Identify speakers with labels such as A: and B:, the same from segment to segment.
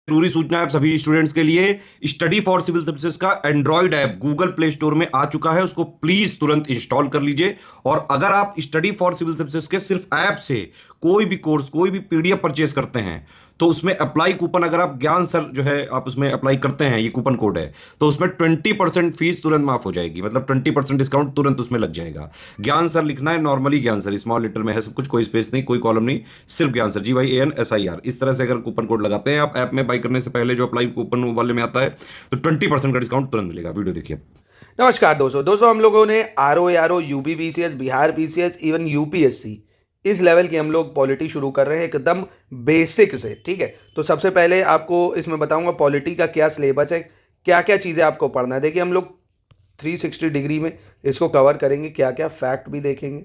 A: जरूरी सूचना है सभी स्टूडेंट्स के लिए। स्टडी फॉर सिविल सर्विसेज का Android app Google play store में आ चुका है, उसको प्लीज तुरंत इंस्टॉल कर लीजिए। और अगर आप स्टडी फॉर सिविल सर्विसेज के सिर्फ ऐप से कोई भी कोर्स, कोई भी पीडीएफ परचेज करते हैं, तो उसमें अप्लाई कूपन, अगर आप ज्ञान सर जो है आप उसमें अप्लाई करते हैं, ये कूपन कोड है, तो उसमें 20% फीस तुरंत माफ हो जाएगी। मतलब 20% डिस्काउंट तुरंत उसमें लग जाएगा। ज्ञान सर लिखना है, नॉर्मली ज्ञान सर स्मॉल लेटर में है सब कुछ, कोई स्पेस नहीं, कोई कॉलम नहीं, सिर्फ ज्ञान सर, GYANSIR। इस तरह से अगर कूपन कोड लगाते हैं आप ऐप में बाई करने से पहले, जो अप्लाई कूपन वाले में आता है, तो 20% का डिस्काउंट तुरंत मिलेगा। वीडियो देखिए।
B: नमस्कार दोस्तों हम लोगों ने RO UP PCS, Bihar PCS, even UPSC, इस लेवल की हम लोग पॉलिटी शुरू कर रहे हैं एकदम बेसिक से। ठीक है, तो सबसे पहले आपको इसमें बताऊंगा पॉलिटी का क्या सिलेबस है, क्या क्या चीज़ें आपको पढ़ना है। देखिए हम लोग 360 डिग्री में इसको कवर करेंगे, क्या क्या फैक्ट भी देखेंगे,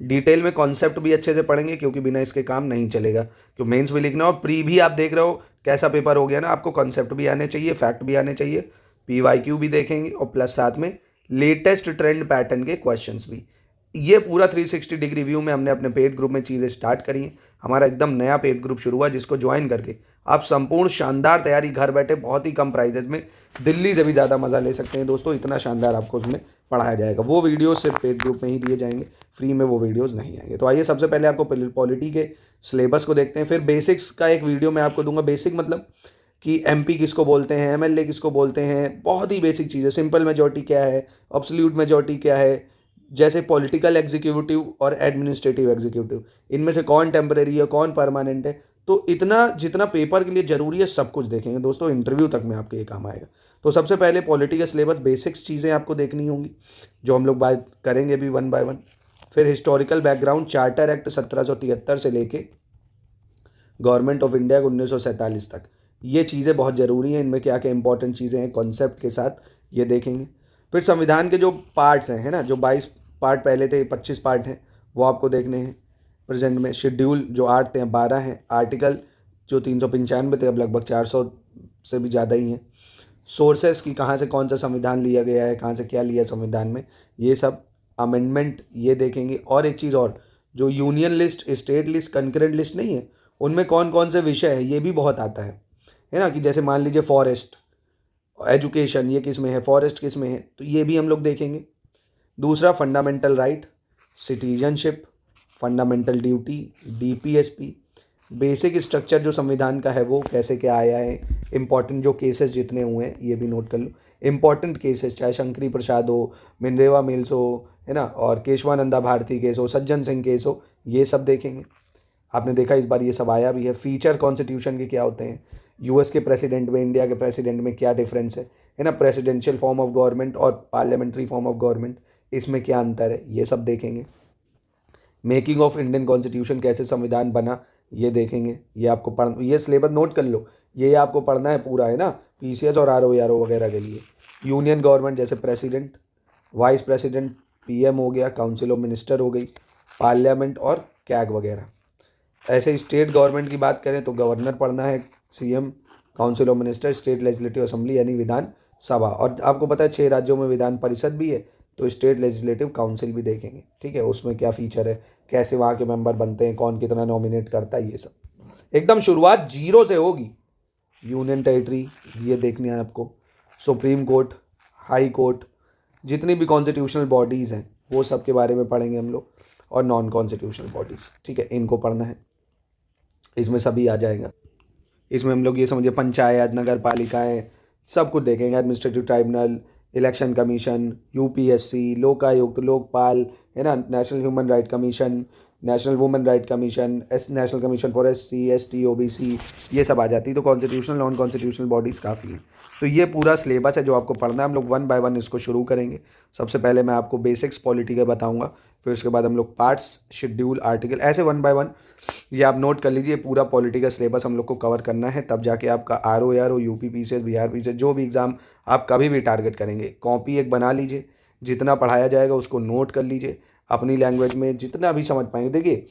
B: डिटेल में कॉन्सेप्ट भी अच्छे से पढ़ेंगे, क्योंकि बिना इसके काम नहीं चलेगा। क्योंकि मेंस भी लिखना और प्री भी आप देख रहे हो कैसा पेपर हो गया ना, आपको कॉन्सेप्ट भी आने चाहिए, फैक्ट भी आने चाहिए, PYQ भी देखेंगे और प्लस साथ में लेटेस्ट ट्रेंड पैटर्न के क्वेश्चंस भी। ये पूरा 360 डिग्री व्यू में हमने अपने पेड ग्रुप में चीज़ें स्टार्ट करी हैं। हमारा एकदम नया पेड ग्रुप शुरू हुआ, जिसको ज्वाइन करके आप संपूर्ण शानदार तैयारी घर बैठे बहुत ही कम प्राइजेज में दिल्ली से भी ज़्यादा मज़ा ले सकते हैं दोस्तों। इतना शानदार आपको उसमें पढ़ाया जाएगा। वो वीडियो सिर्फ पेड ग्रुप में ही दिए जाएंगे, फ्री में वो वीडियोज़ नहीं आएंगे। तो आइए सबसे पहले आपको पॉलिटी के सिलेबस को देखते हैं, फिर बेसिक्स का एक वीडियो मैं आपको दूंगा। बेसिक मतलब कि MP किसको बोलते हैं, MLA किसको बोलते हैं, बहुत ही बेसिक चीज़ है। सिंपल मेजॉरिटी क्या है, अब्सोल्यूट मेजॉरिटी क्या है, जैसे पॉलिटिकल एग्जीक्यूटिव और एडमिनिस्ट्रेटिव एग्जीक्यूटिव, इनमें से कौन टेम्परेरी है, कौन परमानेंट है। तो इतना जितना पेपर के लिए ज़रूरी है सब कुछ देखेंगे दोस्तों, इंटरव्यू तक में आपके ये काम आएगा। तो सबसे पहले पॉलिटी का सिलेबस, बेसिक्स चीज़ें आपको देखनी होंगी, जो हम लोग बात करेंगे भी वन बाय वन। फिर हिस्टोरिकल बैकग्राउंड, चार्टर एक्ट 1773 से लेके गवर्नमेंट ऑफ इंडिया 1947 तक, ये चीज़ें बहुत ज़रूरी हैं। इनमें क्या क्या इंपॉर्टेंट चीज़ें हैं कॉन्सेप्ट के साथ, ये देखेंगे। फिर संविधान के जो पार्ट्स हैं, है ना, जो 22 पार्ट पहले थे, 25 पार्ट हैं, वो आपको देखने हैं प्रेजेंट में। शेड्यूल जो 8 थे 12 हैं। आर्टिकल जो 395 थे अब लगभग 400 से भी ज़्यादा ही हैं। सोर्सेस की कहाँ से कौन सा संविधान लिया गया है, कहाँ से क्या लिया संविधान में, ये सब। अमेंडमेंट ये देखेंगे। और एक चीज़ और, जो union list, state list, concurrent list नहीं है, उनमें कौन कौन से विषय है, ये भी बहुत आता है ना। कि जैसे मान लीजिए फॉरेस्ट, एजुकेशन, ये किस में है, फॉरेस्ट किस में है, तो ये भी हम लोग देखेंगे। दूसरा fundamental right, citizenship, fundamental duty, DPSP, basic structure जो संविधान का है वो कैसे क्या आया है, इंपॉर्टेंट जो केसेस जितने हुए हैं ये भी नोट कर लो। इंपॉर्टेंट केसेस, चाहे शंकरी प्रसाद हो, मिनरेवा मिल्स हो, है ना, और केशवानंदा भारती केस हो, सज्जन सिंह केस हो, ये सब देखेंगे। आपने देखा इस बार ये सब आया भी है। फीचर कॉन्स्टिट्यूशन के क्या होते हैं, US के प्रेसिडेंट में, इंडिया के प्रेसिडेंट में क्या डिफरेंस है ना, प्रेसिडेंशियल फॉर्म ऑफ गवर्नमेंट और पार्लियामेंट्री फॉर्म ऑफ गवर्नमेंट, इसमें क्या अंतर है, ये सब देखेंगे। मेकिंग ऑफ इंडियन कॉन्स्टिट्यूशन, कैसे संविधान बना, ये देखेंगे। ये आपको ये सिलेबस नोट कर लो, ये आपको पढ़ना है पूरा, है ना, PCS और RO वगैरह के लिए। यूनियन गवर्नमेंट, जैसे प्रेसिडेंट, वाइस प्रेसिडेंट, PM हो गया, काउंसिल ऑफ मिनिस्टर हो गई, पार्लियामेंट और कैग वगैरह। ऐसे ही स्टेट गवर्नमेंट की बात करें तो गवर्नर पढ़ना है, CM, council of minister, state legislative assembly यानी विधान सभा। और आपको पता है 6 राज्यों में विधान परिषद भी है, तो स्टेट लेजिस्लेटिव काउंसिल भी देखेंगे। ठीक है, उसमें क्या फीचर है, कैसे वहाँ के मेंबर बनते हैं, कौन कितना नॉमिनेट करता है, ये सब। एकदम शुरुआत जीरो से होगी। यूनियन टेरिटरी ये देखनी है आपको। सुप्रीम कोर्ट, हाई कोर्ट, जितनी भी कॉन्स्टिट्यूशनल बॉडीज़ हैं वो सब के बारे में पढ़ेंगे हम लोग। और नॉन कॉन्स्टिट्यूशनल बॉडीज़, ठीक है, इनको पढ़ना है, इसमें सभी आ जाएगा। इसमें हम लोग ये समझिए पंचायत, नगर पालिकाएँ, सब कुछ देखेंगे। Administrative tribunal, election commission, UPSC, Lokayukta, Lokpal, है ना, national human right commission, national women right commission, national commission for SC ST OBC, ये सब आ जाती है। तो कॉन्स्टिट्यूशनल, नॉन कॉन्स्टिट्यूशनल बॉडीज़ काफ़ी हैं। तो ये पूरा सिलेबस है जो आपको पढ़ना है। हम लोग वन बाय वन इसको शुरू करेंगे। सबसे पहले मैं आपको बेसिक्स पॉलिटी के बताऊंगा, फिर उसके बाद हम लोग पार्ट्स, शेड्यूल, आर्टिकल, ऐसे वन बाय वन। ये आप नोट कर लीजिए, पूरा पॉलिटी का सिलेबस हम लोग को कवर करना है, तब जाके आपका RO UP PCS, Bihar PCS, जो भी एग्ज़ाम आप कभी भी टारगेट करेंगे, कॉपी एक बना लीजिए, जितना पढ़ाया जाएगा उसको नोट कर लीजिए अपनी लैंग्वेज में, जितना भी समझ पाएंगे। देखिए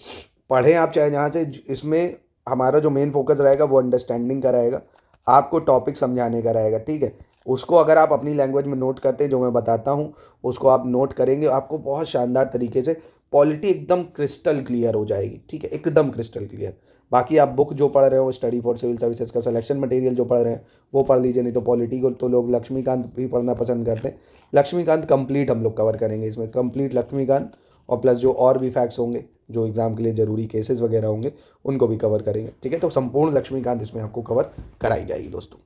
B: पढ़ें आप चाहे जहाँ से, इसमें हमारा जो मेन फोकस रहेगा वो अंडरस्टैंडिंग का रहेगा, आपको टॉपिक समझाने का रहेगा। ठीक है, उसको अगर आप अपनी लैंग्वेज में नोट करते हैं, जो मैं बताता हूँ उसको आप नोट करेंगे, आपको बहुत शानदार तरीके से पॉलिटी एकदम क्रिस्टल क्लियर हो जाएगी। ठीक है, एकदम क्रिस्टल क्लियर। बाकी आप बुक जो पढ़ रहे हो स्टडी फॉर सिविल सर्विसेज का सिलेक्शन मटेरियल जो पढ़ रहे हैं वो पढ़ लीजिए, नहीं तो पॉलिटी को तो लोग लक्ष्मीकांत भी पढ़ना पसंद करते हैं। लक्ष्मीकांत कंप्लीट हम लोग कवर करेंगे इसमें, कंप्लीट लक्ष्मीकांत, और प्लस जो और भी फैक्ट्स होंगे जो एग्जाम के लिए ज़रूरी केसेस वगैरह होंगे उनको भी कवर करेंगे, ठीक है। तो संपूर्ण लक्ष्मीकांत इसमें आपको कवर कराई जाएगी दोस्तों।